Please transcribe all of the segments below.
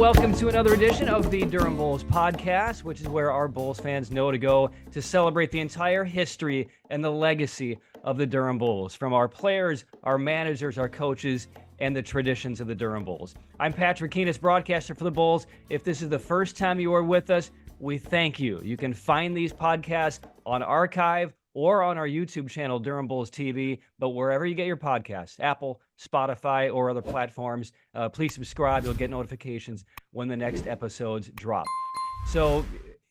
welcome to another edition of the Durham Bulls podcast, which is where our Bulls fans know to go to celebrate the entire history and the legacy of the Durham Bulls, from our players, our managers, our coaches, and the traditions of the Durham Bulls. I'm Patrick Kinas, broadcaster for the Bulls. If this is the first time you are with us, we thank you. You can find these podcasts on archive or on our YouTube channel, Durham Bulls TV, but wherever you get your podcasts, Apple, Spotify, or other platforms, please subscribe. You'll get notifications when the next episodes drop. So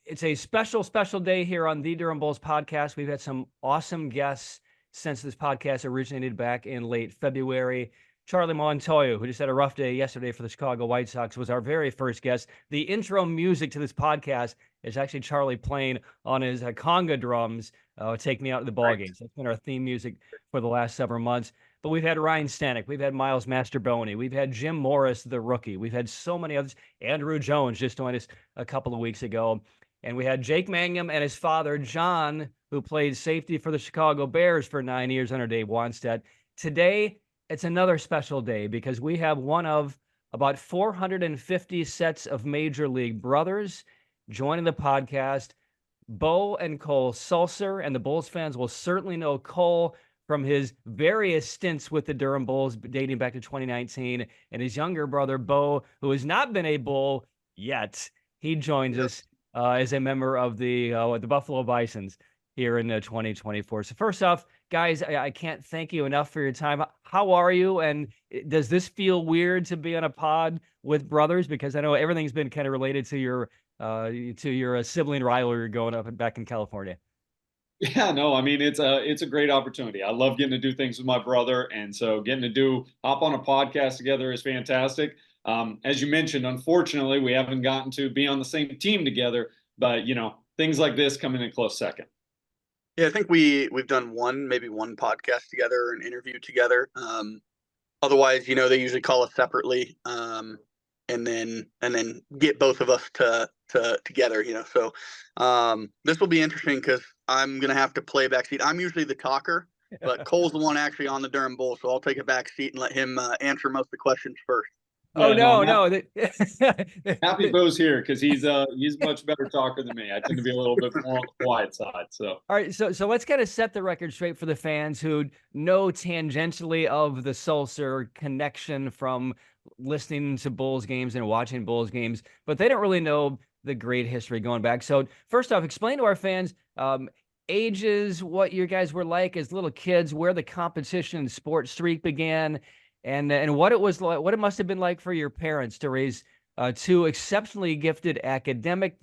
it's a special, special day here on the Durham Bulls podcast. We've had some awesome guests since this podcast originated back in late February. Charlie Montoya, who just had a rough day yesterday for the Chicago White Sox, was our very first guest. The intro music to this podcast is actually Charlie playing on his conga drums, Take Me Out to the Ball Games. That's been our theme music for the last several months. But we've had Ryan Stanek, we've had Miles Masterboni, we've had Jim Morris, the rookie. We've had so many others. Andrew Jones just joined us a couple of weeks ago. And we had Jake Mangum and his father, John, who played safety for the Chicago Bears for 9 years under Dave Wanstead. Today, it's another special day because we have one of about 450 sets of Major League brothers joining the podcast, Beau and Cole Sulser, and the Bulls fans will certainly know Cole from his various stints with the Durham Bulls dating back to 2019, and his younger brother, Beau, who has not been a Bull yet. He joins us as a member of the Buffalo Bisons here in 2024. So first off, guys, I can't thank you enough for your time. How are you? And does this feel weird to be on a pod with brothers? Because I know everything's been kind of related to your sibling rivalry going up and back in California. Yeah, no, I mean, it's a great opportunity. I love getting to do things with my brother. And so getting to hop on a podcast together is fantastic. As you mentioned, unfortunately, we haven't gotten to be on the same team together, but things like this come in a close second. Yeah, I think we've done maybe one podcast together or an interview together. Otherwise, they usually call us separately, and then get both of us together. So this will be interesting because I'm gonna have to play backseat. I'm usually the talker, but Cole's the one actually on the Durham Bulls, so I'll take a backseat and let him answer most of the questions first. Oh, yeah, no. Happy Beau's here because he's a much better talker than me. I tend to be a little bit more on the quiet side. So all right, so let's kind of set the record straight for the fans who know tangentially of the Sulser connection from listening to Bulls games and watching Bulls games, but they don't really know the great history going back. So first off, explain to our fans ages, what you guys were like as little kids, where the competition and sports streak began, and what it was like, what it must have been like for your parents to raise two exceptionally gifted academic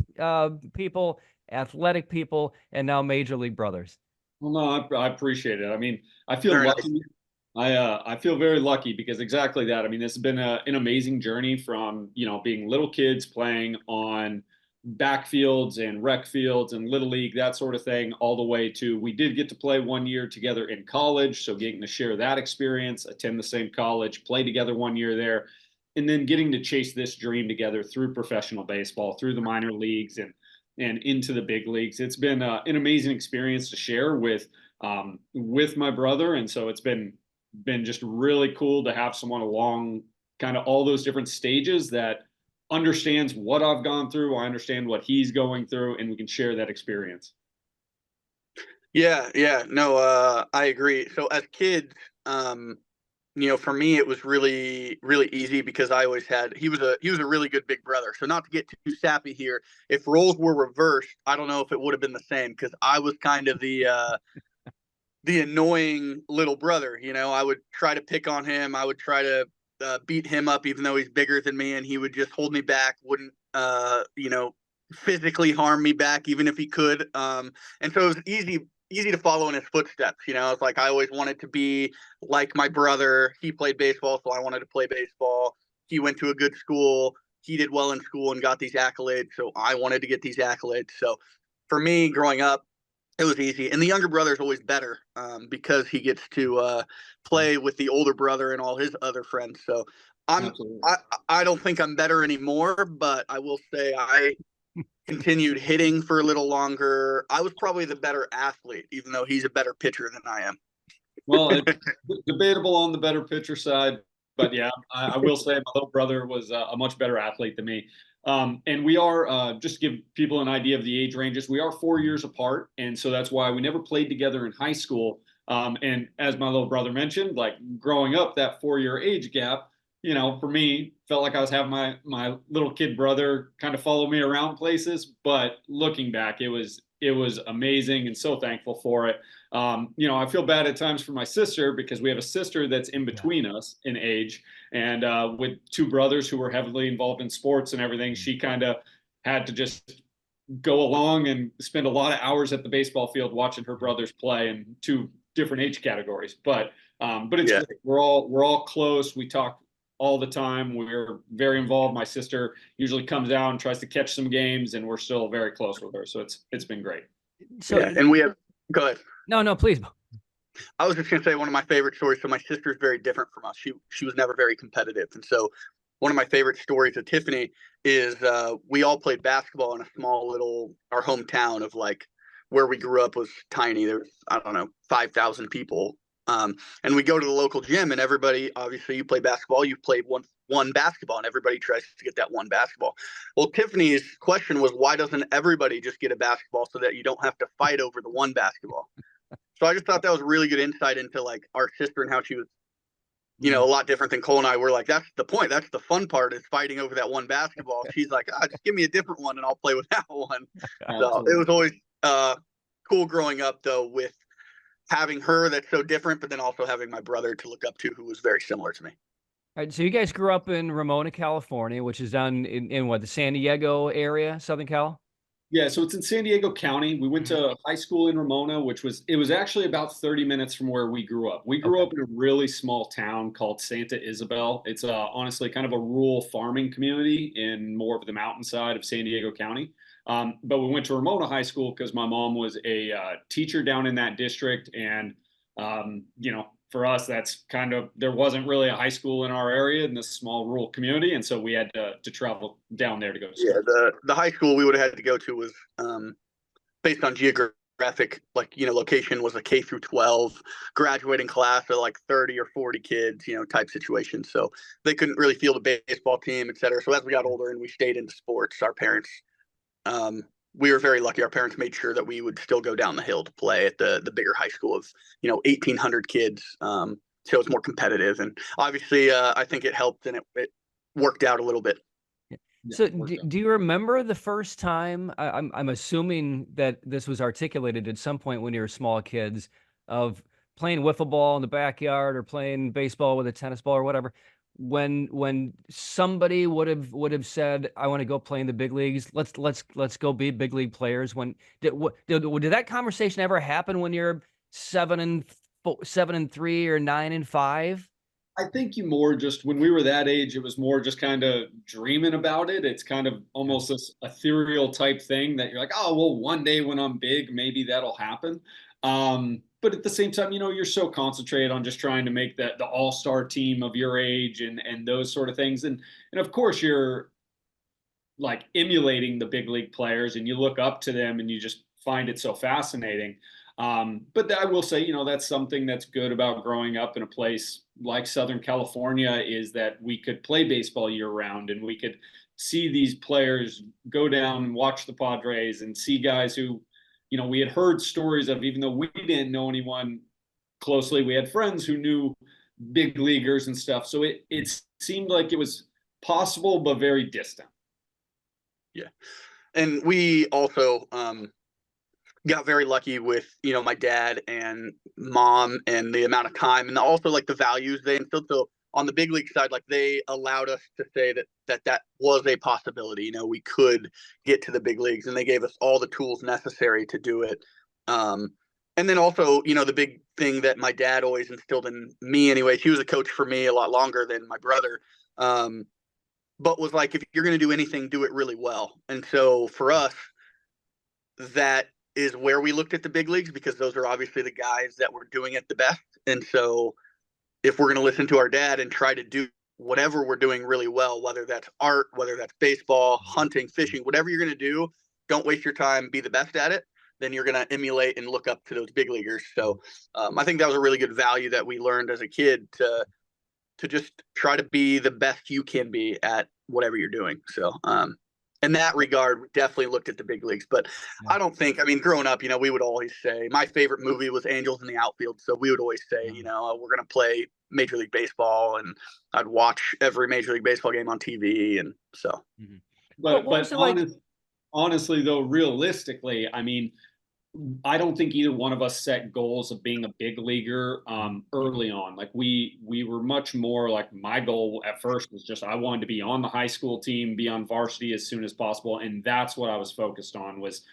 people, athletic people, and now Major League brothers. Well, no, I appreciate it. I mean, I feel Very lucky. I feel very lucky because exactly that. I mean, this has been an amazing journey from being little kids playing on backfields and rec fields and little league, that sort of thing, all the way to we did get to play 1 year together in college, so getting to share that experience, attend the same college, play together 1 year there, and then getting to chase this dream together through professional baseball, through the minor leagues and into the big leagues. It's been an amazing experience to share with my brother, and so it's been just really cool to have someone along kind of all those different stages that understands what I've gone through. I understand what he's going through, and we can share that experience. Yeah, no, I agree. So as kids, for me, it was really, really easy because I always he was a really good big brother. So not to get too sappy here, if roles were reversed, I don't know if it would have been the same because I was kind of the annoying little brother. I would try to pick on him. I would try to beat him up even though he's bigger than me, and he would just hold me back, wouldn't physically harm me back even if he could, and so it was easy to follow in his footsteps. It's like I always wanted to be like my brother. He played baseball, so I wanted to play baseball. He went to a good school, he did well in school and got these accolades, so I wanted to get these accolades. So for me growing up, it was easy. And the younger brother is always better because he gets to play with the older brother and all his other friends. So I don't think I'm better anymore, but I will say I continued hitting for a little longer. I was probably the better athlete, even though he's a better pitcher than I am. Well, it's debatable on the better pitcher side. But yeah, I will say my little brother was a much better athlete than me. And we are, just to give people an idea of the age ranges, we are 4 years apart. And so that's why we never played together in high school. And as my little brother mentioned, like growing up, that 4 year age gap, for me, felt like I was having my little kid brother kind of follow me around places. But looking back, it was amazing and so thankful for it. I feel bad at times for my sister because we have a sister that's in between us in age, and with two brothers who were heavily involved in sports and everything, she kind of had to just go along and spend a lot of hours at the baseball field watching her brothers play in two different age categories. But it's great. We're all close. We talk all the time. We're very involved. My sister usually comes out and tries to catch some games, and we're still very close with her. So it's been great. So and we have go ahead. No, please. I was just gonna say one of my favorite stories. So my sister's very different from us. She was never very competitive, and so one of my favorite stories of Tiffany is we all played basketball in a small little our hometown of like where we grew up was tiny. There was, I don't know, 5,000 people. And we go to the local gym, and everybody, obviously, you play basketball, you play one basketball, and everybody tries to get that one basketball. Well, Tiffany's question was, why doesn't everybody just get a basketball so that you don't have to fight over the one basketball? So I just thought that was really good insight into like our sister and how she was, a lot different than Cole and I. We're like, that's the point. That's the fun part, is fighting over that one basketball. She's like, just give me a different one and I'll play with that one. So it was always cool growing up, though, with having her that's so different, but then also having my brother to look up to who was very similar to me. All right, so you guys grew up in Ramona, California, which is down in what, the San Diego area, Southern Cal? Yeah, so it's in San Diego County. We went to high school in Ramona, it was actually about 30 minutes from where we grew up. We grew up in a really small town called Santa Isabel. It's honestly kind of a rural farming community in more of the mountainside of San Diego County. But we went to Ramona High School because my mom was a teacher down in that district. And, for us, that's kind of, there wasn't really a high school in our area in this small rural community. And so we had to travel down there to go to school. Yeah, the high school we would have had to go to was based on geographic, location, was a K through 12 graduating class of like 30 or 40 kids, type situation. So they couldn't really field a baseball team, et cetera. So as we got older and we stayed into sports, our parents, we were very lucky. Our parents made sure that we would still go down the hill to play at the bigger high school of 1,800 kids. So it's more competitive, and obviously I think it helped, and it worked out a little bit. So do you remember the first time? I'm assuming that this was articulated at some point when you were small kids, of playing wiffle ball in the backyard or playing baseball with a tennis ball or whatever. When somebody would have said, "I want to go play in the big leagues. Let's go be big league players." Did that conversation ever happen when you're 7-3 or 9-5? I think you more just, when we were that age, it was more just kind of dreaming about it. It's kind of almost this ethereal type thing that you're like, oh, well, one day when I'm big, maybe that'll happen. But at the same time, you're so concentrated on just trying to make the all-star team of your age and those sort of things. And of course you're like emulating the big league players and you look up to them and you just find it so fascinating. But I will say, that's something that's good about growing up in a place like Southern California, is that we could play baseball year round and we could see these players go down and watch the Padres and see guys who, we had heard stories of, even though we didn't know anyone closely, we had friends who knew big leaguers and stuff. So it seemed like it was possible, but very distant. Yeah. And we also, got very lucky with, my dad and mom and the amount of time, and also like the values they instilled. So on the big league side, like they allowed us to say that was a possibility. We could get to the big leagues, and they gave us all the tools necessary to do it. And then also, the big thing that my dad always instilled in me, anyways, he was a coach for me a lot longer than my brother, but was like, if you're going to do anything, do it really well. And so for us, that is where we looked at the big leagues, because those are obviously the guys that were doing it the best. And so if we're going to listen to our dad and try to do whatever we're doing really well, whether that's art, whether that's baseball, hunting, fishing, whatever you're going to do, don't waste your time, be the best at it. Then you're going to emulate and look up to those big leaguers. So I think that was a really good value that we learned as a kid, to to just try to be the best you can be at whatever you're doing. So, in that regard, we definitely looked at the big leagues. But Yeah. I don't think, I mean, growing up, you know, we would always say, my favorite movie was Angels in the Outfield. So we would always say, you know, we're going to play Major League Baseball, and I'd watch every Major League Baseball game on TV. And so, What was it like? honestly, though, realistically, I mean, I don't think either one of us set goals of being a big leaguer early on. Like we were much more like, my goal at first was just I wanted to be on the high school team, be on varsity as soon as possible, and that's what I was focused on, was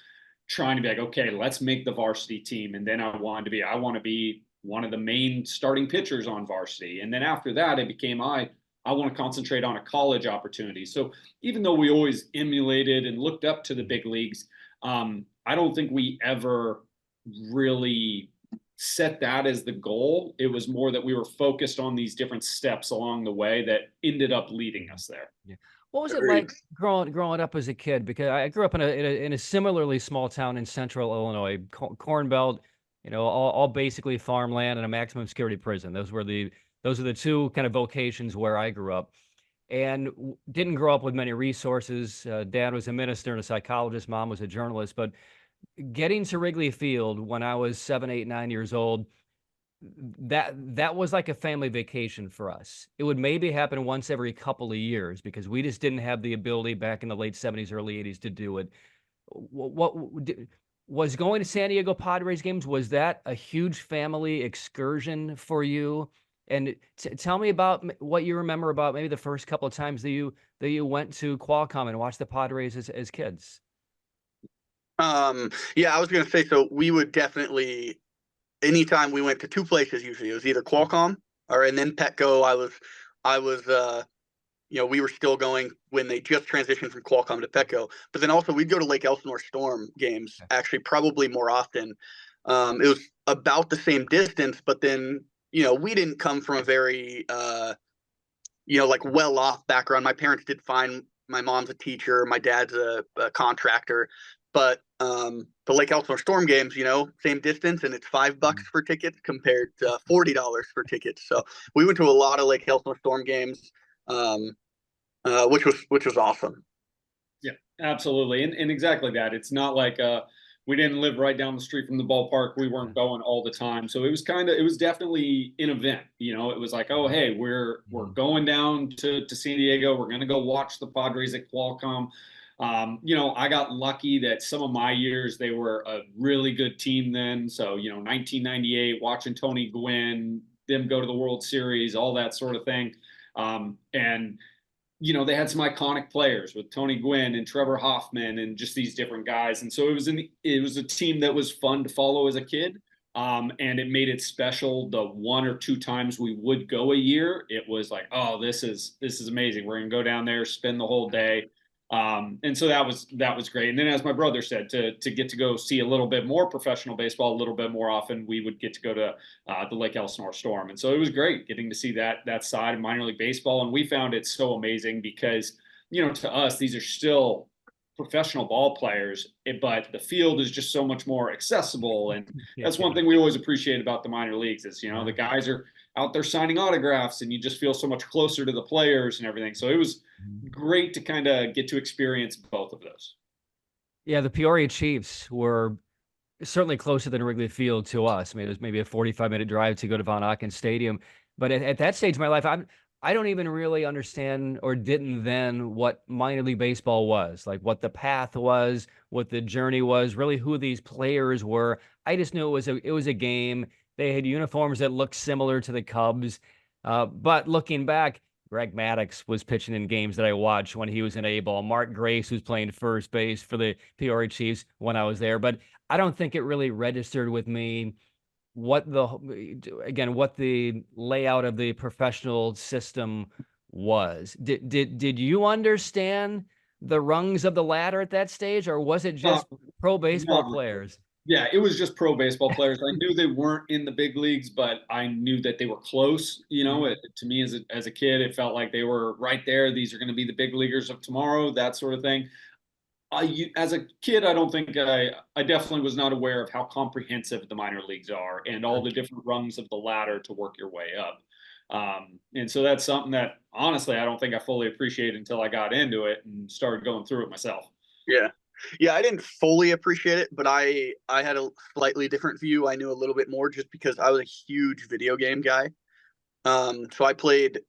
trying to be like, okay, let's make the varsity team, and then I want to be one of the main starting pitchers on varsity, and then after that it became I want to concentrate on a college opportunity. So even though we always emulated and looked up to the big leagues, I don't think we ever really set that as the goal. It was more that we were focused on these different steps along the way that ended up leading us there. Yeah. What was it like growing up as a kid? Because I grew up in a similarly small town in central Illinois, Corn Belt, you know, all basically farmland and a maximum security prison. Those are the two kind of vocations where I grew up, and didn't grow up with many resources. Dad was a minister and a psychologist. Mom was a journalist. But getting to Wrigley Field when I was 7, 8, 9 years old, that was like a family vacation for us. It would maybe happen once every couple of years because we just didn't have the ability back in the late 70s, early 80s to do it. What was going to San Diego Padres games? Was that a huge family excursion for you? And tell me about what you remember about maybe the first couple of times that you went to Qualcomm and watched the Padres as kids. Yeah, I was going to say, so we would definitely, anytime we went to two places, usually it was either Qualcomm and then Petco. I was, you know, we were still going when they just transitioned from Qualcomm to Petco, but then also we'd go to Lake Elsinore Storm games, actually probably more often. It was about the same distance, but then, you know, we didn't come from a very, you know, like well-off background. My parents did fine. My mom's a teacher. My dad's a contractor. But the Lake Elsinore Storm games, you know, same distance, and it's $5 for tickets compared to $40 for tickets. So we went to a lot of Lake Elsinore Storm games, which was awesome. Yeah, absolutely, and exactly that. It's not like we didn't live right down the street from the ballpark. We weren't going all the time, so it was definitely an event. You know, it was like, oh, hey, we're going down to San Diego. We're gonna go watch the Padres at Qualcomm. You know, I got lucky that some of my years they were a really good team then. So, you know, 1998, watching Tony Gwynn, them go to the World Series, all that sort of thing. And you know, they had some iconic players with Tony Gwynn and Trevor Hoffman and just these different guys. And so it was a team that was fun to follow as a kid. And it made it special. The 1 or 2 times we would go a year, it was like, oh, this is amazing. We're gonna go down there, spend the whole day. And so that was great. And then, as my brother said, to get to go see a little bit more professional baseball, a little bit more often, we would get to go to the Lake Elsinore Storm. And so it was great getting to see that side of minor league baseball. And we found it so amazing because, you know, to us, these are still professional ball players, but the field is just so much more accessible. And that's one thing we always appreciate about the minor leagues is, you know, the guys are out there signing autographs and you just feel so much closer to the players and everything. So it was great to kind of get to experience both of those. Yeah, the Peoria Chiefs were certainly closer than Wrigley Field to us. I mean, it was maybe a 45-minute drive to go to Von Auken Stadium. But at that stage of my life, I don't even really understand, or didn't then, what minor league baseball was, like what the path was, what the journey was, really who these players were. I just knew it was a game. They had uniforms that looked similar to the Cubs. But looking back, Greg Maddux was pitching in games that I watched when he was in A-ball. Mark Grace was playing first base for the Peoria Chiefs when I was there. But I don't think it really registered with me what the layout of the professional system was. Did you understand the rungs of the ladder at that stage, or was it just pro baseball players? Yeah, it was just pro baseball players. I knew they weren't in the big leagues, but I knew that they were close. You know, to me as a kid, it felt like they were right there. These are going to be the big leaguers of tomorrow, that sort of thing. As a kid, I don't think I definitely was not aware of how comprehensive the minor leagues are and all the different rungs of the ladder to work your way up. And so that's something that honestly, I don't think I fully appreciated until I got into it and started going through it myself. Yeah. Yeah, I didn't fully appreciate it, but I had a slightly different view. I knew a little bit more just because I was a huge video game guy. So I played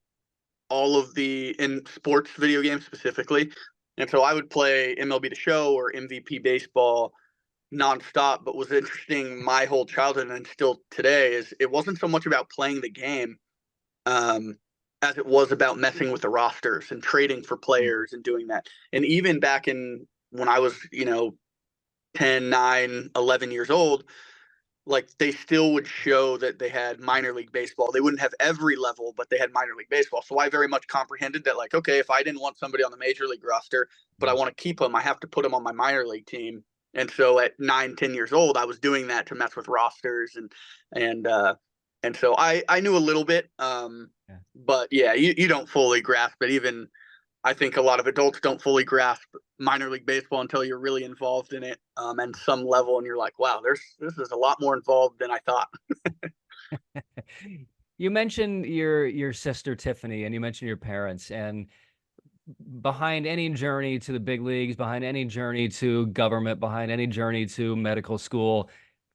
all of the in sports video games specifically. And so I would play MLB The Show or MVP baseball nonstop. But what's interesting my whole childhood and still today is it wasn't so much about playing the game um, as it was about messing with the rosters and trading for players and doing that. And even back in when I was, 10, 9, 11 years old, like they still would show that they had minor league baseball. They wouldn't have every level, but they had minor league baseball. So I very much comprehended that, like, okay, if I didn't want somebody on the major league roster, but I want to keep them, I have to put them on my minor league team. And so at 9, 10 years old, I was doing that to mess with rosters and and so I knew a little bit. Yeah. But yeah, you don't fully grasp it. Even I think a lot of adults don't fully grasp minor league baseball until you're really involved in it and some level, and you're like, wow, this is a lot more involved than I thought. You mentioned your sister Tiffany, and you mentioned your parents, and behind any journey to the big leagues, behind any journey to government, behind any journey to medical school,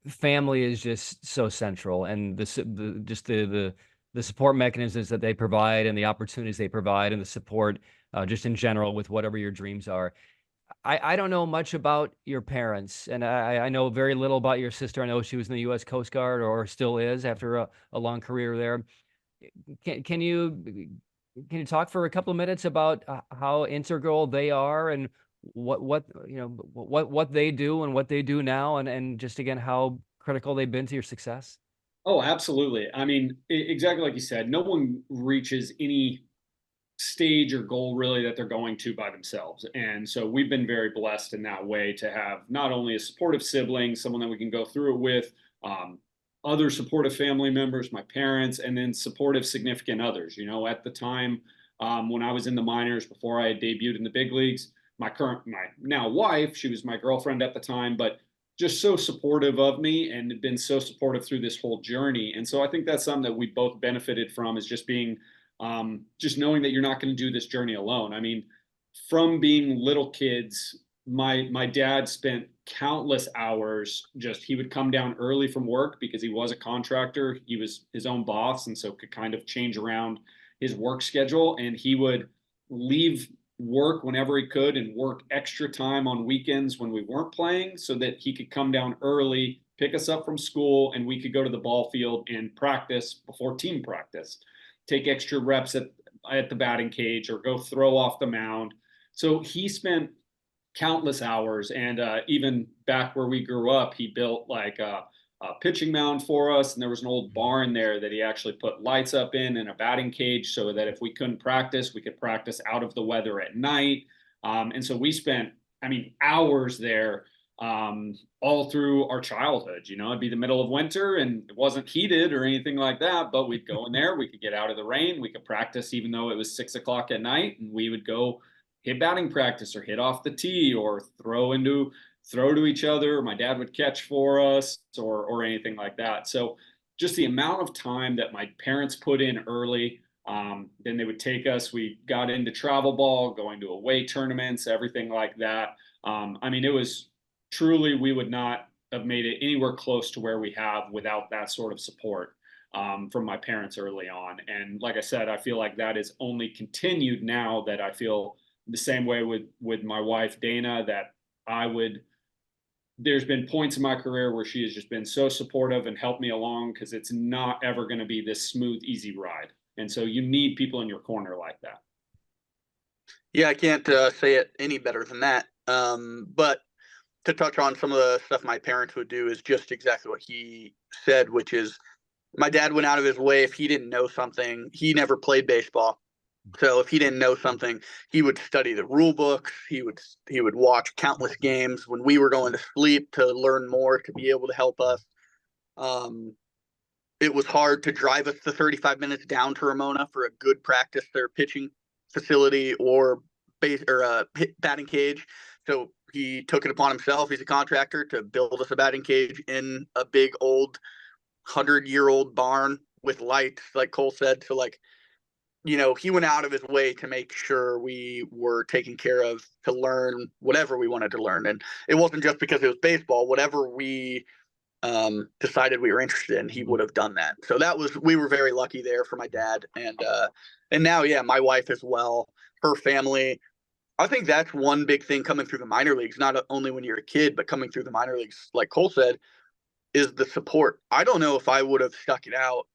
family is just so central, and the support mechanisms that they provide and the opportunities they provide and the support just in general with whatever your dreams are. I don't know much about your parents, and I know very little about your sister. I know she was in the U.S. Coast Guard or still is after a long career there. Can you talk for a couple of minutes about how integral they are and what they do and what they do now, and just again how critical they've been to your success? Oh, absolutely. I mean, exactly like you said, no one reaches any stage or goal really that they're going to by themselves. And so we've been very blessed in that way to have not only a supportive sibling, someone that we can go through it with, um, other supportive family members, my parents, and then supportive significant others. At the time when I was in the minors before I had debuted in the big leagues, my now wife, she was my girlfriend at the time, but just so supportive of me and been so supportive through this whole journey. And so I think that's something that we both benefited from is just being just knowing that you're not going to do this journey alone. I mean, from being little kids, my dad spent countless hours. Just he would come down early from work because he was a contractor. He was his own boss, and so could kind of change around his work schedule. And he would leave work whenever he could and work extra time on weekends when we weren't playing, so that he could come down early, pick us up from school, and we could go to the ball field and practice before team practice, take extra reps at the batting cage or go throw off the mound. So he spent countless hours. And even back where we grew up, he built like a pitching mound for us. And there was an old barn there that he actually put lights up in and a batting cage so that if we couldn't practice, we could practice out of the weather at night. And so we spent, I mean, hours there all through our childhood. It'd be the middle of winter and it wasn't heated or anything like that, but we'd go in there, we could get out of the rain, we could practice even though it was 6 o'clock at night, and we would go hit batting practice or hit off the tee or throw to each other. My dad would catch for us or anything like that. So just the amount of time that my parents put in early. Then they would take us. We got into travel ball, going to away tournaments, everything like that. I mean, it was truly, we would not have made it anywhere close to where we have without that sort of support from my parents early on. And like I said, I feel like that is only continued now that I feel the same way with my wife, Dana, that there's been points in my career where she has just been so supportive and helped me along, because it's not ever going to be this smooth, easy ride. And so you need people in your corner like that. Yeah, I can't say it any better than that. But to touch on some of the stuff my parents would do is just exactly what he said, which is my dad went out of his way. If he didn't know something, he never played baseball. So if he didn't know something, he would study the rule books. He would watch countless games when we were going to sleep to learn more, to be able to help us. It was hard to drive us the 35 minutes down to Ramona for a good practice, their pitching facility or base or batting cage. So he took it upon himself. He's a contractor to build us a batting cage in a big old 100-year-old barn with lights, like Cole said. So like, he went out of his way to make sure we were taken care of, to learn whatever we wanted to learn. And it wasn't just because it was baseball. Whatever we decided we were interested in, he would have done that. So we were very lucky there for my dad. And now, yeah, my wife as well, her family. I think that's one big thing coming through the minor leagues, not only when you're a kid, but coming through the minor leagues, like Cole said, is the support. I don't know if I would have stuck it out,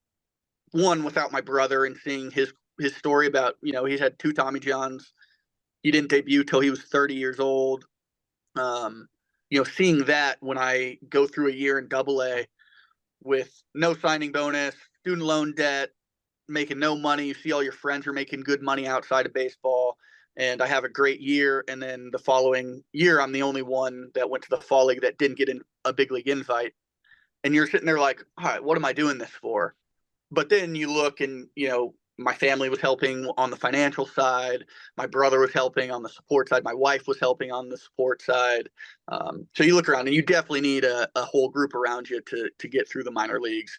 one, without my brother and seeing his story about, he's had 2 Tommy Johns. He didn't debut till he was 30 years old. Seeing that when I go through a year in AA with no signing bonus, student loan debt, making no money, you see all your friends are making good money outside of baseball, and I have a great year, and then the following year I'm the only one that went to the fall league that didn't get in a big league invite. And you're sitting there like, all right, what am I doing this for? But then you look and, my family was helping on the financial side. My brother was helping on the support side. My wife was helping on the support side. So you look around and you definitely need a whole group around you to get through the minor leagues,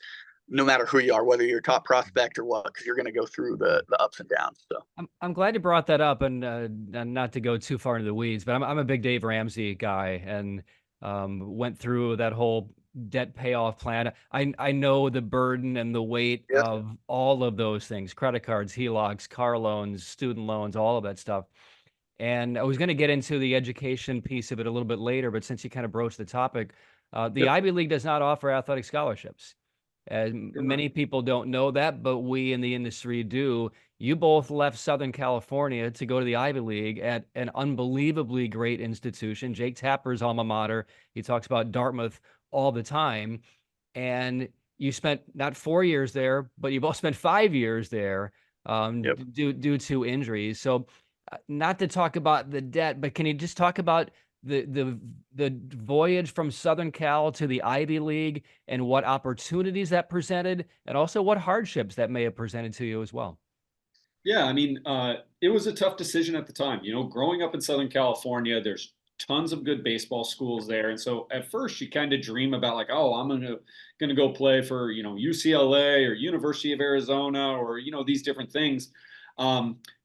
no matter who you are, whether you're a top prospect or what, because you're going to go through the ups and downs. So I'm glad you brought that up, and not to go too far into the weeds, but I'm a big Dave Ramsey guy, and went through that whole debt payoff plan. I know the burden and the weight of all of those things: credit cards, HELOCs, car loans, student loans, all of that stuff. And I was going to get into the education piece of it a little bit later, but since you kind of broached the topic, the Ivy League does not offer athletic scholarships. Many people don't know that, but we in the industry do. You both left Southern California to go to the Ivy League at an unbelievably great institution, Jake Tapper's alma mater. He talks about Dartmouth all the time. And you spent not 4 years there, but you both spent 5 years there due to injuries. So not to talk about the debt, but can you just talk about the voyage from Southern Cal to the Ivy League and what opportunities that presented, and also what hardships that may have presented to you as well? Yeah, I mean, it was a tough decision at the time. Growing up in Southern California, there's tons of good baseball schools there, and so at first you kind of dream about like, oh, I'm gonna go play for UCLA or University of Arizona or these different things.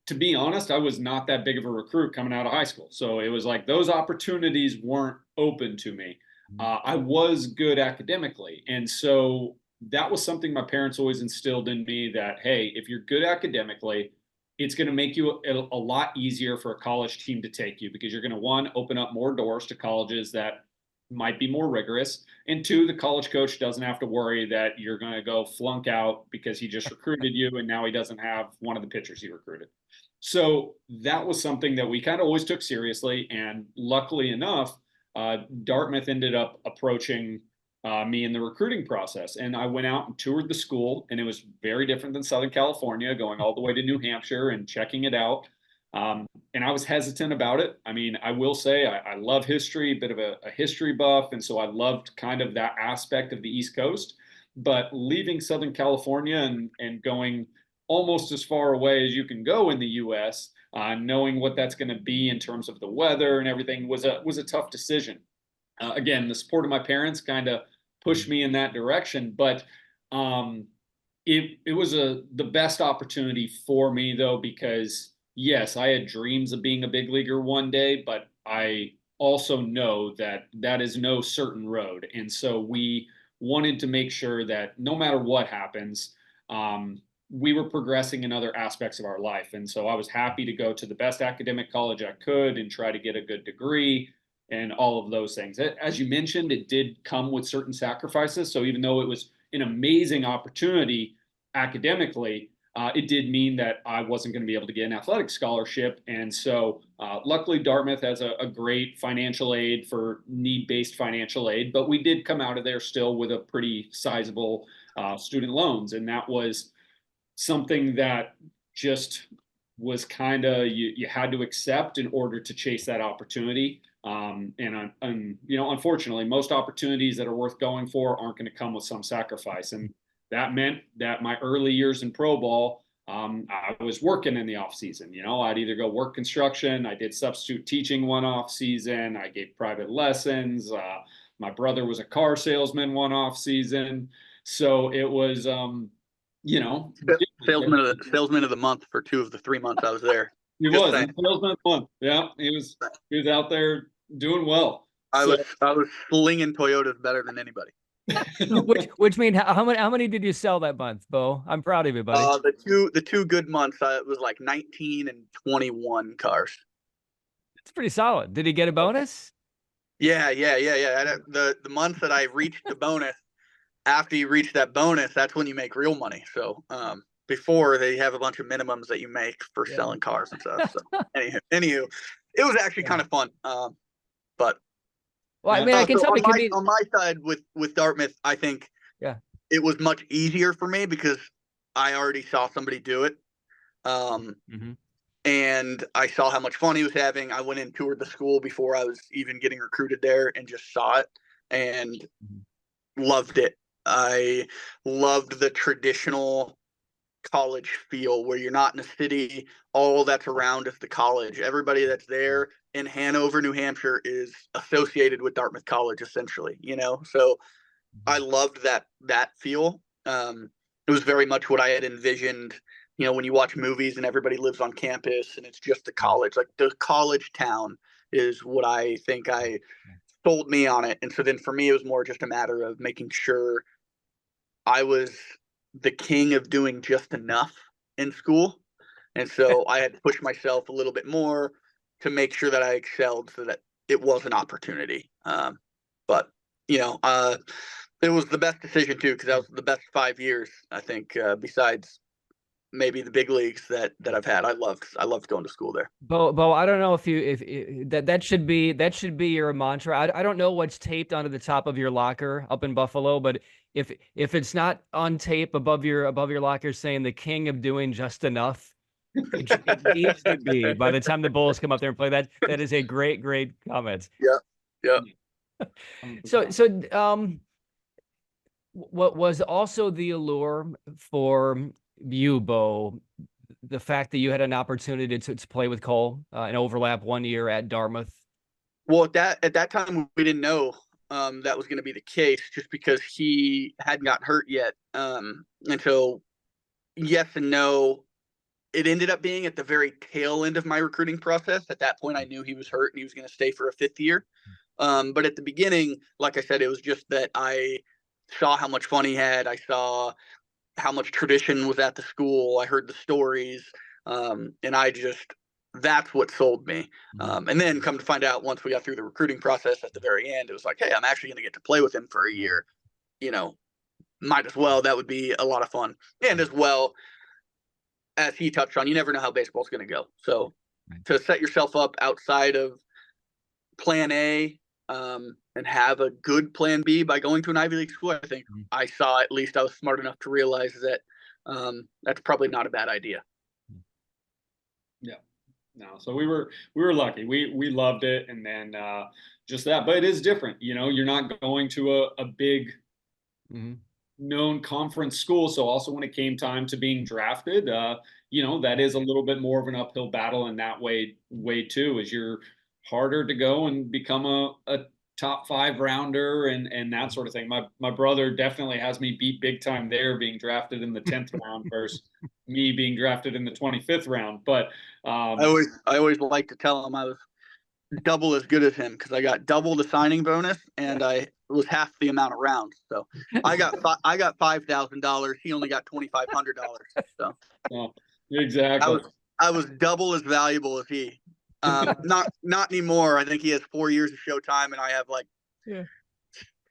To be honest, I was not that big of a recruit coming out of high school, so it was like those opportunities weren't open to me. I was good academically, and so that was something my parents always instilled in me, that hey, if you're good academically, it's going to make you a lot easier for a college team to take you, because you're going to, one, open up more doors to colleges that might be more rigorous, and two, the college coach doesn't have to worry that you're going to go flunk out because he just recruited you and now he doesn't have one of the pitchers he recruited. So that was something that we kind of always took seriously, and luckily enough, Dartmouth ended up approaching me in the recruiting process. And I went out and toured the school, and it was very different than Southern California, going all the way to New Hampshire and checking it out. And I was hesitant about it. I mean, I will say I love history, a bit of a history buff. And so I loved kind of that aspect of the East Coast. But leaving Southern California and going almost as far away as you can go in the US, knowing what that's going to be in terms of the weather and everything was a tough decision. Again, the support of my parents kind of pushed me in that direction, but it was the best opportunity for me, though, because yes, I had dreams of being a big leaguer one day, but I also know that that is no certain road. And so we wanted to make sure that no matter what happens, we were progressing in other aspects of our life. And so I was happy to go to the best academic college I could and try to get a good degree and all of those things. As you mentioned, it did come with certain sacrifices. So even though it was an amazing opportunity academically, it did mean that I wasn't going to be able to get an athletic scholarship. And so luckily, Dartmouth has a great financial aid for need-based financial aid, but we did come out of there still with a pretty sizable student loans. And that was something that just was kind of, you had to accept in order to chase that opportunity. And unfortunately, most opportunities that are worth going for aren't going to come with some sacrifice. And that meant that my early years in pro ball, I was working in the off season. I'd either go work construction. I did substitute teaching one off season. I gave private lessons. My brother was a car salesman one off season. So it was you know, Salesman of the month for 2 of the 3 months I was there. he Just was saying. salesman of the month. Yeah, he was out there doing well. I was slinging Toyotas better than anybody. Which mean how many did you sell that month, Beau? I'm proud of you, buddy. The two good months, it was like 19 and 21 cars. It's pretty solid. Did he get a bonus? Yeah. The month that I reached the bonus, after you reach that bonus, that's when you make real money. So before, they have a bunch of minimums that you make for selling cars and stuff. So anywho, it was actually kind of fun. But well, I mean, I can tell on my side with Dartmouth, I think it was much easier for me because I already saw somebody do it. And I saw how much fun he was having. I went and toured the school before I was even getting recruited there and just saw it and loved it. I loved the traditional college feel where you're not in a city. All that's around is the college. Everybody that's there in Hanover, New Hampshire is associated with Dartmouth College, essentially, you know? So I loved that feel. It was very much what I had envisioned. You know, when you watch movies and everybody lives on campus and it's just the college, like the college town is what I think sold me on it. And so then for me, it was more just a matter of making sure I was the king of doing just enough in school. And so I had to push myself a little bit more to make sure that I excelled so that it was an opportunity. But, you know, it was the best decision too, because that was the best 5 years, I think, besides maybe the big leagues that I've had. I loved going to school there. Beau, I don't know if that should be your mantra. I don't know what's taped onto the top of your locker up in Buffalo, but if it's not on tape above your locker saying the king of doing just enough, it needs to be by the time the Bulls come up there and play. That is a great comment. Yeah. So what was also the allure for you, Beau, the fact that you had an opportunity to play with Cole and overlap 1 year at Dartmouth? Well, at that time we didn't know that was going to be the case, just because he hadn't gotten hurt yet. And so, yes and no. It ended up being at the very tail end of my recruiting process. At that point, I knew he was hurt and he was going to stay for a 5th year. But at the beginning, like I said, it was just that I saw how much fun he had. I saw how much tradition was at the school. I heard the stories. And that's what sold me. And then come to find out, once we got through the recruiting process at the very end, it was like, hey, I'm actually going to get to play with him for a year. You know, might as well. That would be a lot of fun. And as well, as he touched on, you never know how baseball's going to go. So to set yourself up outside of plan A and have a good plan B by going to an Ivy League school, I think I was smart enough to realize that that's probably not a bad idea. Yeah. No, so we were lucky. We loved it. And then just that, but it is different. You know, you're not going to a big known conference school. So also when it came time to being drafted, you know, that is a little bit more of an uphill battle in that way too, is you're harder to go and become a top 5 rounder and that sort of thing. My brother definitely has me beat big time there, being drafted in the 10th round versus me being drafted in the 25th round. But I always like to tell him I was double as good as him, because I got double the signing bonus and I was half the amount of rounds. So I got $5,000. He only got $2,500. So exactly. I was double as valuable as he. Not anymore. I think he has 4 years of showtime, and I have like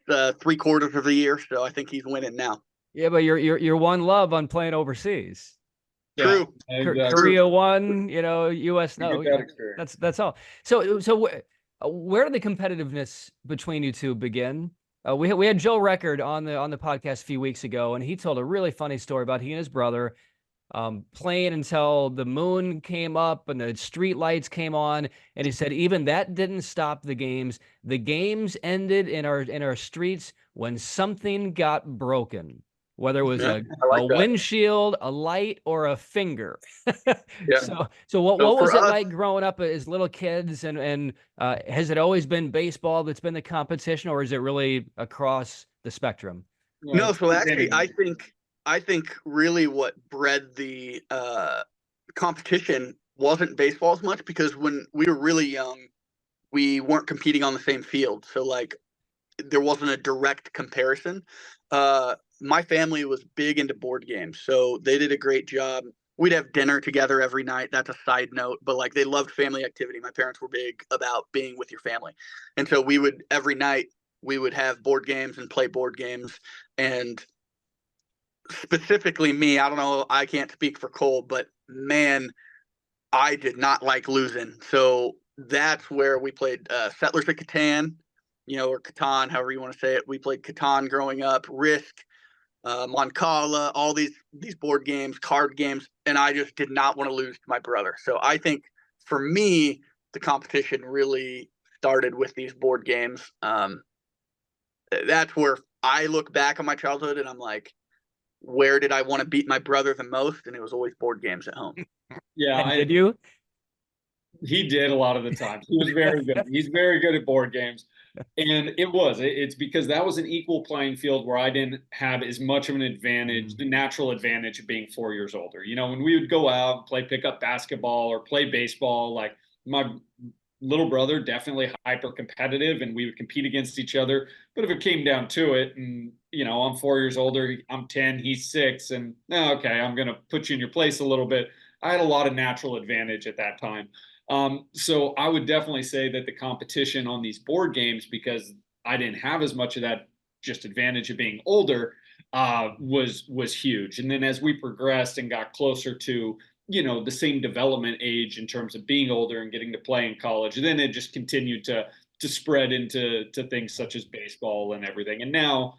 3/4 of the year. So I think he's winning now. Yeah, but you're one love on playing overseas. True. Yeah, exactly. Korea won, you know, US no. That's all. So where did the competitiveness between you two begin? We had Joe Record on the podcast a few weeks ago, and he told a really funny story about he and his brother playing until the moon came up and the street lights came on, and he said even that didn't stop the games. The games ended in our streets when something got broken, whether it was a windshield, a light, or a finger. So what was it like growing up as little kids, and has it always been baseball that's been the competition, or is it really across the spectrum? No, so actually I think I think really what bred the competition wasn't baseball as much, because when we were really young, we weren't competing on the same field. So like there wasn't a direct comparison. My family was big into board games, so they did a great job. We'd have dinner together every night. That's a side note, but like they loved family activity. My parents were big about being with your family. And so we would every night we would have board games and play board games. And specifically me, I don't know, I can't speak for Cole, but man, I did not like losing. So that's where we played Settlers of Catan, or Catan, however you want to say it. We played Catan growing up, Risk, Moncala, all these board games, card games, and I just did not want to lose to my brother. So I think for me, the competition really started with these board games. That's where I look back on my childhood and I'm like, where did I want to beat my brother the most? And it was always board games at home. Yeah, And did you? he did a lot of the times. He was very good. He's very good at board games. And it's because that was an equal playing field where I didn't have as much of an advantage, the natural advantage of being 4 years older. When we would go out and play pickup basketball or play baseball, like my little brother, definitely hyper competitive, and we would compete against each other. But if it came down to it, and I'm 4 years older, I'm 10, he's 6, and okay, I'm going to put you in your place a little bit. I had a lot of natural advantage at that time. So I would definitely say that the competition on these board games, because I didn't have as much of that just advantage of being older, was huge. And then as we progressed and got closer to the same development age in terms of being older and getting to play in college, and then it just continued to spread into things such as baseball and everything. And now,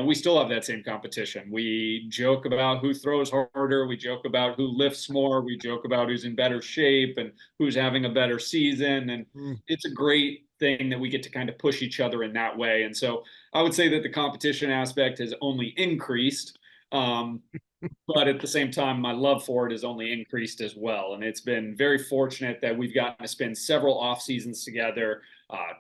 we still have that same competition. We joke about who throws harder. We joke about who lifts more. We joke about who's in better shape and who's having a better season. And it's a great thing that we get to kind of push each other in that way. And so I would say that the competition aspect has only increased. But at the same time, my love for it has only increased as well. And it's been very fortunate that we've gotten to spend several off seasons together,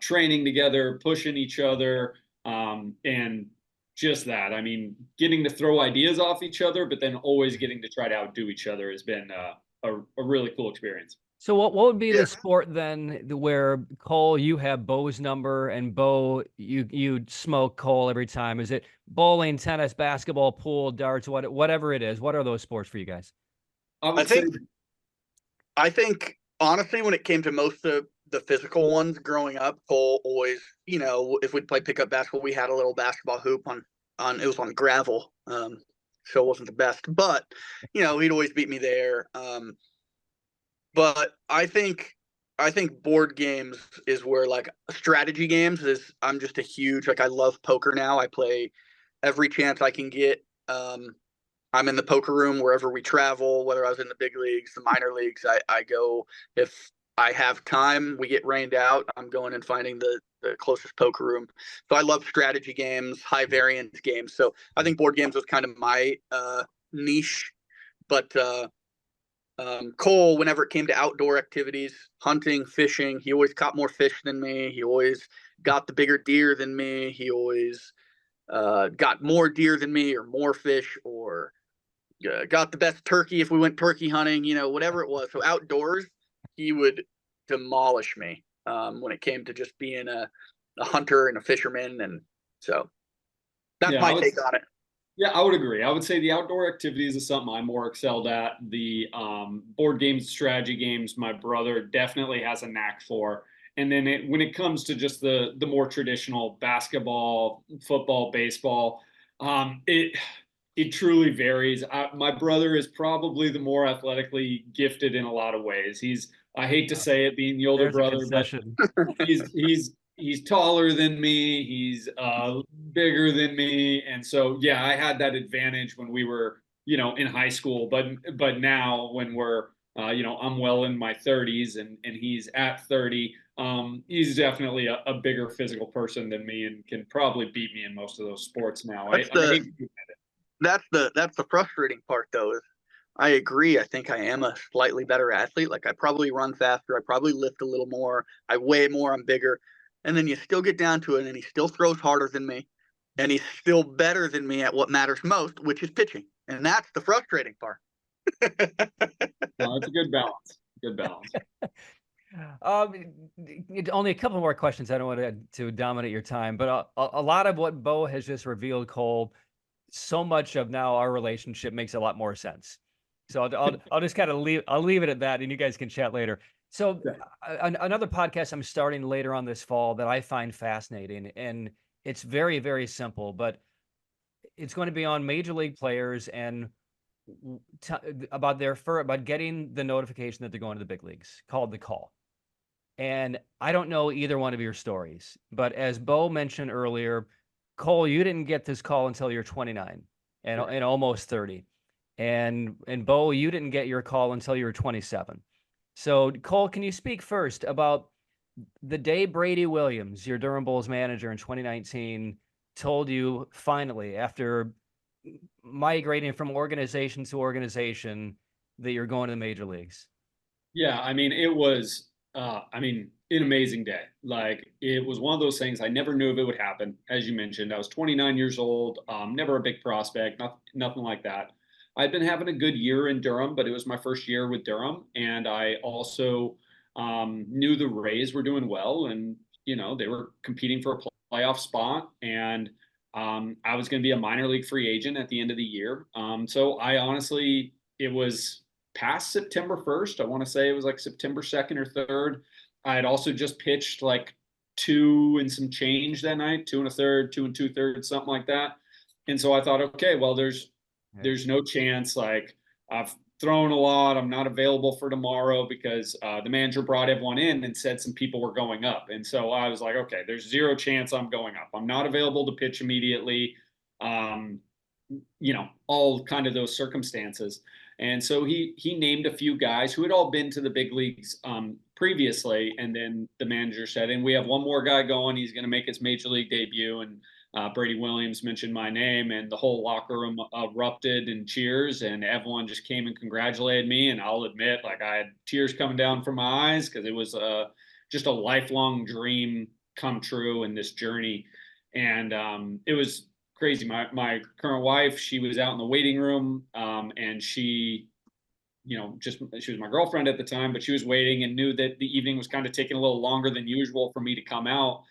training together, pushing each other, and just that. I mean, getting to throw ideas off each other, but then always getting to try to outdo each other has been a really cool experience. So what would be the sport then where Cole, you have Beau's number, and Beau, you smoke Cole every time? Is it bowling, tennis, basketball, pool, darts, whatever it is? What are those sports for you guys? I think honestly, when it came to most of the physical ones growing up, Cole always, if we'd play pickup basketball, we had a little basketball hoop on it was on gravel. So it wasn't the best, but he'd always beat me there. But I think board games is where, like, strategy games is. I'm just a huge, like, I love poker now. I play every chance I can get. I'm in the poker room wherever we travel, whether I was in the big leagues, the minor leagues. I go, if I have time, we get rained out, I'm going and finding the closest poker room. So I love strategy games, high variance games. So I think board games was kind of my niche. But Cole, whenever it came to outdoor activities, hunting, fishing, he always caught more fish than me. He always got the bigger deer than me. He always got more deer than me, or more fish, or got the best turkey if we went turkey hunting, whatever it was. So outdoors, he would demolish me when it came to just being a hunter and a fisherman. And so that's my take on it. Yeah, I would agree. I would say the outdoor activities is something I'm more excelled at. The board games, strategy games, my brother definitely has a knack for. And then when it comes to just the more traditional basketball, football, baseball, it truly varies. My brother is probably the more athletically gifted in a lot of ways. I hate to say it, being the older brother, but he's taller than me. He's bigger than me. And so, yeah, I had that advantage when we were, in high school. But now when we're, I'm well in my 30s and he's at 30, he's definitely a bigger physical person than me and can probably beat me in most of those sports now. That's the frustrating part, though. Is I agree. I think I am a slightly better athlete. Like, I probably run faster. I probably lift a little more. I weigh more. I'm bigger. And then you still get down to it, and he still throws harder than me. and he's still better than me at what matters most, which is pitching. And that's the frustrating part. No, it's a good balance. Good balance. Um, Only a couple more questions. I don't want to dominate your time, but a lot of what Beau has just revealed, Cole, so much of now our relationship makes a lot more sense. So I'll just kind of leave it at that, and you guys can chat later. So another podcast I'm starting later on this fall that I find fascinating, and it's very, very simple, but it's going to be on major league players and about getting the notification that they're going to the big leagues, called The Call. And I don't know either one of your stories, but as Beau mentioned earlier, Cole, you didn't get this call until you're 29 and almost 30. And Beau, you didn't get your call until you were 27. So Cole, can you speak first about the day Brady Williams, your Durham Bulls manager in 2019, told you finally, after migrating from organization to organization, that you're going to the major leagues? Yeah, I mean, it was, an amazing day. Like, it was one of those things I never knew if it would happen. As you mentioned, I was 29 years old, never a big prospect, nothing like that. I'd been having a good year in Durham, but it was my first year with Durham, and I also knew the Rays were doing well, and they were competing for a playoff spot, and I was going to be a minor league free agent at the end of the year. So I honestly, it was past September 1st. I want to say it was like September 2nd or 3rd. I had also just pitched like 2 and some change that night, 2 1/3, 2 2/3, something like that. And so I thought, okay, well, there's no chance. Like, I've thrown a lot. I'm not available for tomorrow because the manager brought everyone in and said some people were going up. And so I was like, okay, there's zero chance I'm going up. I'm not available to pitch immediately. Um, all kind of those circumstances. And so he named a few guys who had all been to the big leagues previously, and then the manager said, "And we have one more guy going. He's going to make his major league debut." And Brady Williams mentioned my name, and the whole locker room erupted in cheers, and everyone just came and congratulated me. And I'll admit, like, I had tears coming down from my eyes because it was just a lifelong dream come true in this journey, and it was crazy. My current wife, she was out in the waiting room, and she was my girlfriend at the time, but she was waiting and knew that the evening was kind of taking a little longer than usual for me to come out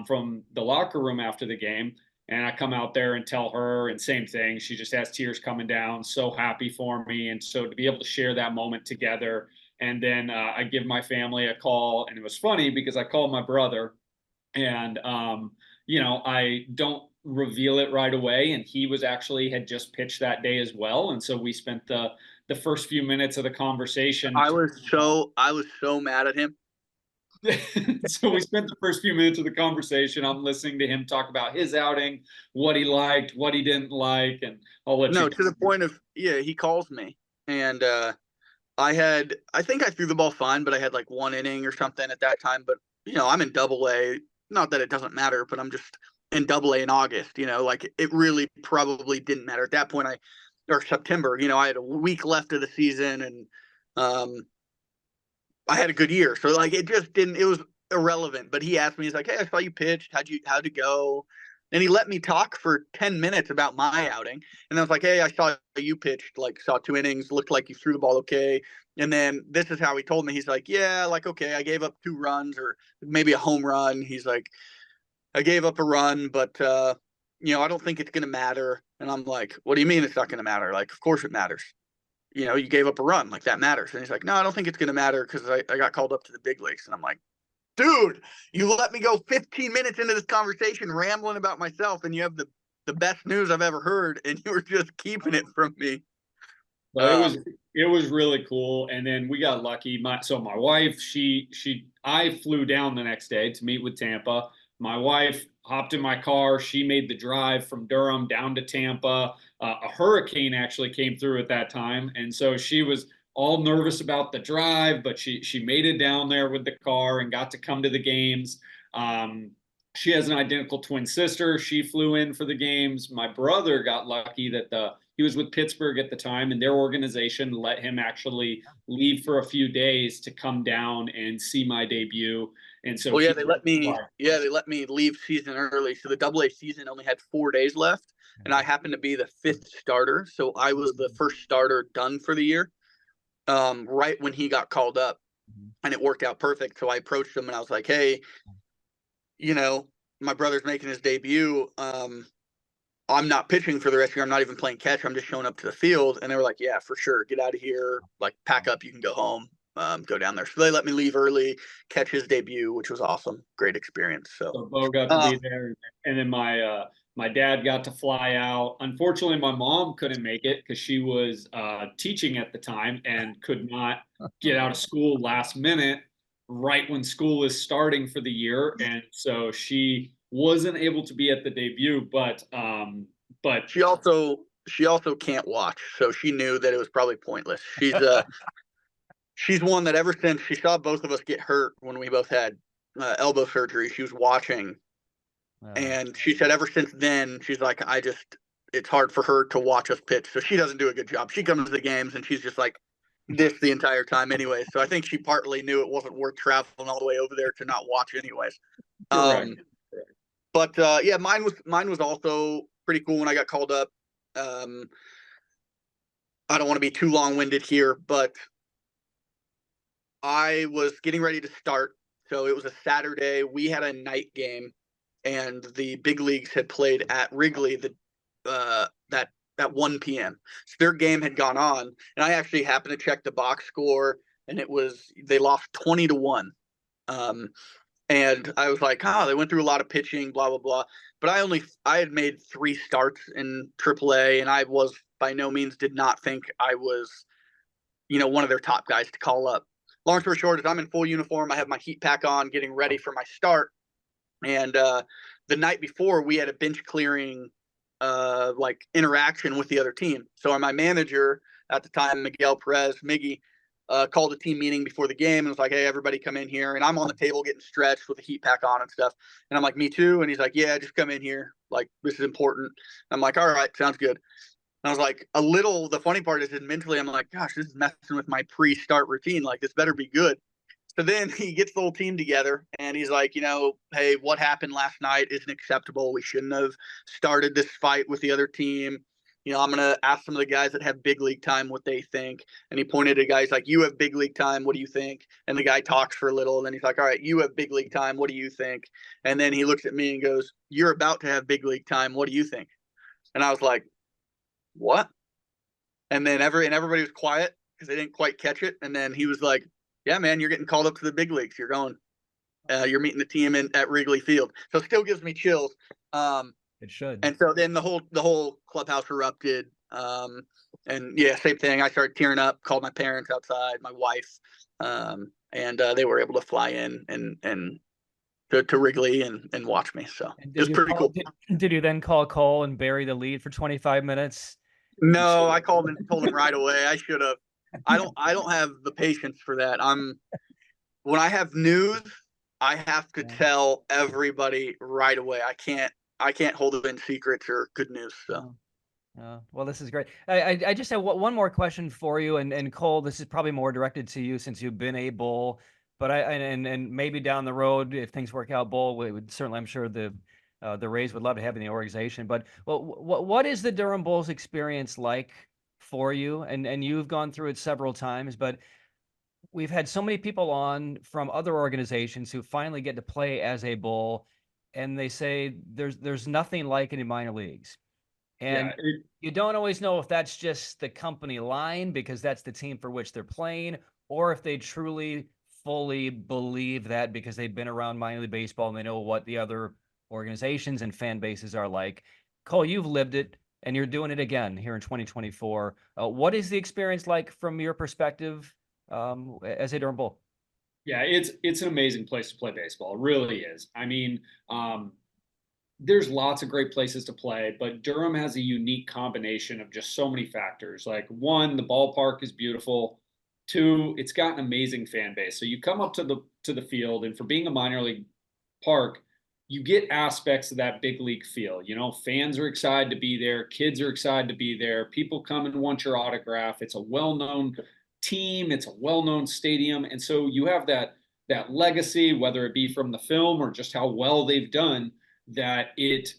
from the locker room after the game. And I come out there and tell her, and same thing. She just has tears coming down, so happy for me. And so to be able to share that moment together. And then I give my family a call. And it was funny because I called my brother, and I don't reveal it right away, and he was actually had just pitched that day as well, and so we spent the first few minutes of the conversation. I was so mad at him. So we spent the first few minutes of the conversation. I'm listening to him talk about his outing, what he liked, what he didn't like, and I'll let you. To the point of, he calls me, and I think I threw the ball fine, but I had like 1 inning or something at that time. But I'm in Double-A. Not that it doesn't matter, but I'm just in Double-A in August. Like, it really probably didn't matter at that point. Or September. I had a week left of the season, and I had a good year. So like, it just didn't. It was irrelevant. But he asked me, he's like, "Hey, I saw you pitched. How'd it go?" And he let me talk for 10 minutes about my outing. And I was like, "Hey, I saw you pitched, like, saw 2 innings, looked like you threw the ball okay." And then this is how he told me. He's like, "Yeah, like, okay, I gave up 2 runs or maybe a home run." He's like, "I gave up a run, but I don't think it's going to matter." And I'm like, "What do you mean it's not going to matter? Like, of course it matters. You gave up a run, like, that matters." And he's like, "No, I don't think it's going to matter because I got called up to the big leagues." And I'm like, "Dude, you let me go 15 minutes into this conversation rambling about myself, and you have the best news I've ever heard, and you were just keeping it from me." Well, it was really cool, and then we got lucky. My wife, I flew down the next day to meet with Tampa. My wife hopped in my car. She made the drive from Durham down to Tampa. A hurricane actually came through at that time, and so she was all nervous about the drive, but she made it down there with the car and got to come to the games. She has an identical twin sister. She flew in for the games. My brother got lucky that he was with Pittsburgh at the time, and their organization let him actually leave for a few days to come down and see my debut. And so well, they let me leave season early. So the AA season only had 4 days left, and I happened to be the 5th starter. So I was the first starter done for the year, right when he got called up, and it worked out perfect. So I approached him and I was like, "Hey, my brother's making his debut. I'm not pitching for the rest of the year. I'm not even playing catch. I'm just showing up to the field." And they were like, "Yeah, for sure. Get out of here. Like, pack up. You can go home. Go down there." So they let me leave early, catch his debut, which was awesome. Great experience. So Beau got to be there, and then my dad got to fly out. Unfortunately, my mom couldn't make it because she was teaching at the time and could not get out of school last minute, right when school is starting for the year, and so she wasn't able to be at the debut. But she also can't watch, so she knew that it was probably pointless. She's one that ever since she saw both of us get hurt when we both had elbow surgery, she was watching. And she said ever since then, she's like, it's hard for her to watch us pitch. So she doesn't do a good job. She comes to the games and she's just like this the entire time anyway. So I think she partly knew it wasn't worth traveling all the way over there to not watch anyways. But yeah, mine was also pretty cool when I got called up. I don't want to be too long-winded here, but I was getting ready to start. So it was a Saturday. We had a night game, and the big leagues had played at Wrigley that 1 p.m. So their game had gone on, and I actually happened to check the box score, and they lost 20-1. And I was like, they went through a lot of pitching, blah, blah, blah. But I had made 3 starts in AAA, and I was by no means did not think I was, one of their top guys to call up. Long story short is I'm in full uniform. I have my heat pack on, getting ready for my start. And the night before, we had a bench clearing interaction with the other team. So my manager at the time, Miguel Perez, Miggy, called a team meeting before the game and was like, "Hey, everybody come in here." And I'm on the table getting stretched with a heat pack on and stuff. And I'm like, "Me too." And he's like, "Yeah, just come in here. Like, this is important." And I'm like, "All right, sounds good." And I was like, the funny part is mentally, I'm like, "Gosh, this is messing with my pre-start routine. Like, this better be good." So then he gets the whole team together and he's like, "Hey, what happened last night isn't acceptable. We shouldn't have started this fight with the other team. I'm going to ask some of the guys that have big league time what they think." And he pointed to guys like, "You have big league time. What do you think?" And the guy talks for a little. And then he's like, "All right, you have big league time. What do you think?" And then he looks at me and goes, "You're about to have big league time. What do you think?" And I was like, "What?" And then everybody was quiet because they didn't quite catch it. And then he was like, "Yeah, man, you're getting called up to the big leagues. You're going. You're meeting the team at Wrigley Field." So it still gives me chills. It should. And so then the whole clubhouse erupted. And yeah, same thing. I started tearing up, called my parents outside, my wife, and they were able to fly in and to Wrigley and watch me. So it was pretty cool. Did you then call Cole and bury the lead for 25 minutes? No, I called him and told him right away. I should have. I don't have the patience for that. When I have news, I have to tell everybody right away. I can't hold it in secrets or good news. So. Well, this is great. I just have one more question for you, and Cole, this is probably more directed to you since you've been a Bull, but and maybe down the road, if things work out, Bull, we would certainly, I'm sure the Rays would love to have you in the organization. But what is the Durham Bulls experience like for you? And you've gone through it several times, but we've had so many people on from other organizations who finally get to play as a Bull, and they say there's nothing like it in minor leagues. And you don't always know if that's just the company line because that's the team for which they're playing, or if they truly fully believe that because they've been around minor league baseball and they know what the other organizations and fan bases are like. Cole, you've lived it and you're doing it again here in 2024. What is the experience like from your perspective as a Durham Bull? Yeah, it's an amazing place to play baseball. It really is. I mean, there's lots of great places to play, but Durham has a unique combination of just so many factors. Like, one, the ballpark is beautiful. 2, it's got an amazing fan base. So you come up to the field, and for being a minor league park, you get aspects of that big league feel. You know, fans are excited to be there, kids are excited to be there, people come and want your autograph. It's a well-known team, it's a well-known stadium, and so you have that legacy, whether it be from the film or just how well they've done, that it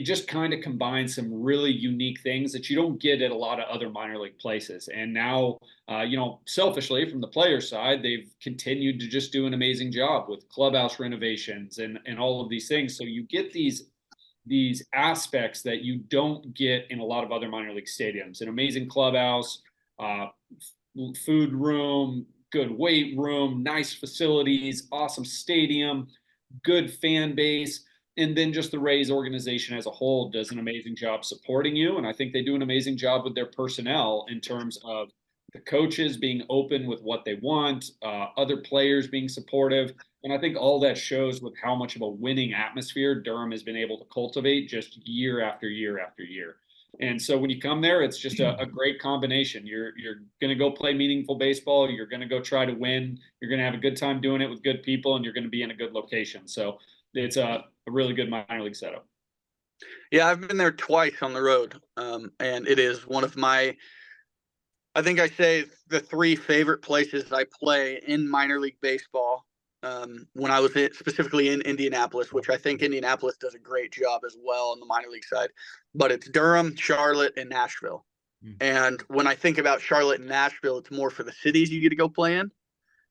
just kind of combines some really unique things that you don't get at a lot of other minor league places. And now, you know, selfishly from the player side, they've continued to just do an amazing job with clubhouse renovations and all of these things. So you get these aspects that you don't get in a lot of other minor league stadiums. An amazing clubhouse, food room, good weight room, nice facilities, awesome stadium, good fan base. And then just the Rays organization as a whole does an amazing job supporting you. And I think they do an amazing job with their personnel in terms of the coaches being open with what they want, other players being supportive. And I think all that shows with how much of a winning atmosphere Durham has been able to cultivate just year after year after year. And so when you come there, it's just a great combination. You're going to go play meaningful baseball. You're going to go try to win. You're going to have a good time doing it with good people, and you're going to be in a good location. So it's a really good minor league setup. Yeah, I've been there twice on the road, and it is one of my, I think I say the 3 favorite places I play in minor league baseball. When I was specifically in Indianapolis, which I think Indianapolis does a great job as well on the minor league side, but it's Durham, Charlotte, and Nashville. And when I think about Charlotte and Nashville, it's more for the cities you get to go play in.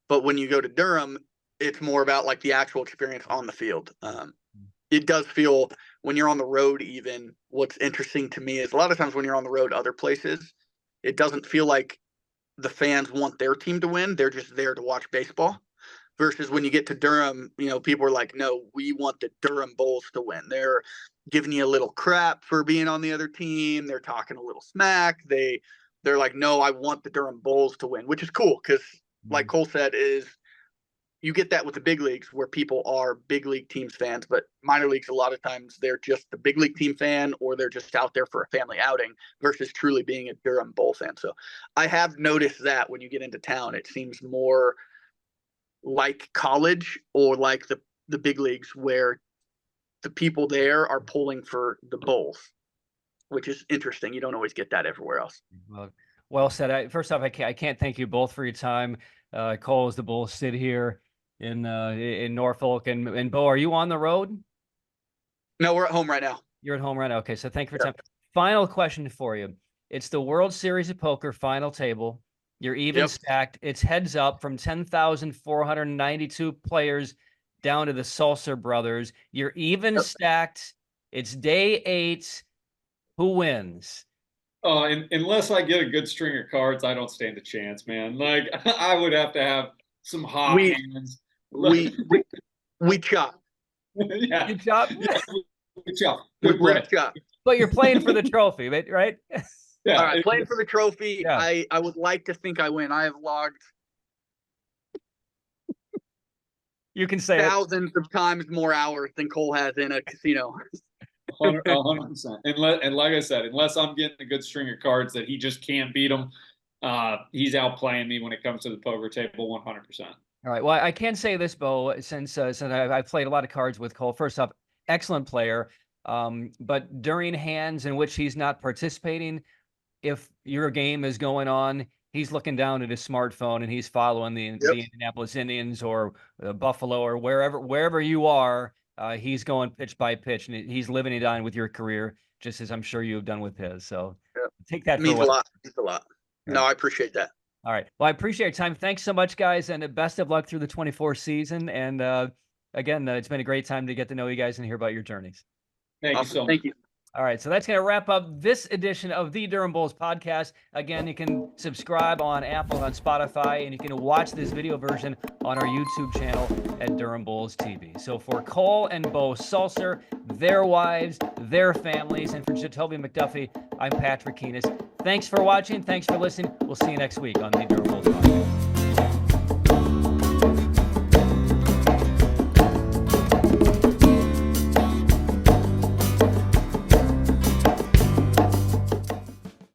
But when you go to Durham, it's more about like the actual experience on the field. It does feel, when you're on the road, even what's interesting to me is a lot of times when you're on the road other places, it doesn't feel like the fans want their team to win. They're just there to watch baseball. Versus when you get to Durham, you know, people are like, no, we want the Durham Bulls to win. They're giving you a little crap for being on the other team. They're talking a little smack. They're like, no, I want the Durham Bulls to win, which is cool because, like Cole said, is you get that with the big leagues where people are big league teams fans, but minor leagues, a lot of times they're just the big league team fan, or they're just out there for a family outing versus truly being a Durham Bull fan. So I have noticed that when you get into town, it seems more like college or like the big leagues where the people there are pulling for the Bulls, which is interesting. You don't always get that everywhere else. Well said. First off, I can't thank you both for your time. Cole, as the Bulls sit here in Norfolk, and Beau, are you on the road? No, we're at home right now. You're at home right now. Okay, so thank you for your time. Final question for you. It's the World Series of Poker final table. You're even stacked. It's heads up from 10,492 players down to the Sulser brothers. You're even stacked. It's day 8. Who wins? Oh, unless I get a good string of cards, I don't stand a chance, man. Like I would have to have some hot hands. We chop. Yeah. You chop? Yeah, we chop. We're gonna chop. But you're playing for the trophy, right? Yeah. All right, playing for the trophy. Yeah. I would like to think I win. I have logged You can say thousands of times more hours than Cole has in a casino. 100%. And like I said, unless I'm getting a good string of cards that he just can't beat them, he's outplaying me when it comes to the poker table 100%. All right. Well, I can say this, Beau, since I've played a lot of cards with Cole. First off, excellent player. But during hands in which he's not participating, if your game is going on, he's looking down at his smartphone and he's following the Indianapolis Indians or Buffalo or wherever you are. He's going pitch by pitch, and he's living and dying with your career, just as I'm sure you have done with his. So take that. Means a lot. Means a lot. No, I appreciate that. All right. Well, I appreciate your time. Thanks so much, guys, and best of luck through the 24 season. And again, it's been a great time to get to know you guys and hear about your journeys. Thank you so much. Thank you. All right, so that's going to wrap up this edition of the Durham Bulls podcast. Again, you can subscribe on Apple, on Spotify, and you can watch this video version on our YouTube channel at Durham Bulls TV. So for Cole and Beau Sulser, their wives, their families, and for Jacoby McDuffie, I'm Patrick Kinas. Thanks for watching. Thanks for listening. We'll see you next week on the Durham Bulls podcast.